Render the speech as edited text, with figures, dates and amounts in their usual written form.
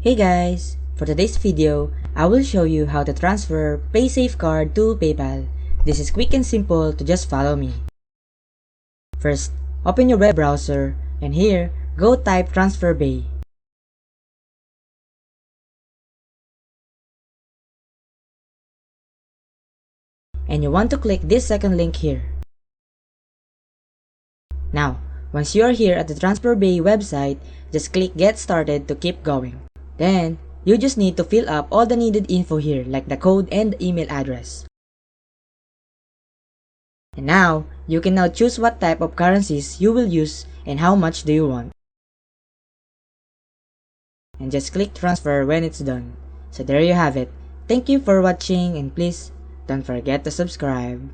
Hey guys! For today's video, I will show you how to transfer Paysafecard to PayPal. This is quick and simple to just follow me. First, open your web browser and here, go type Transfer Pay. And you want to click this second link here. Now, once you are here at the Transfer Pay website, just click Get Started to keep going. Then, you just need to fill up all the needed info here like the code and the email address. And now, you can now choose what type of currencies you will use and how much do you want. And just click transfer when it's done. So there you have it. Thank you for watching and please don't forget to subscribe.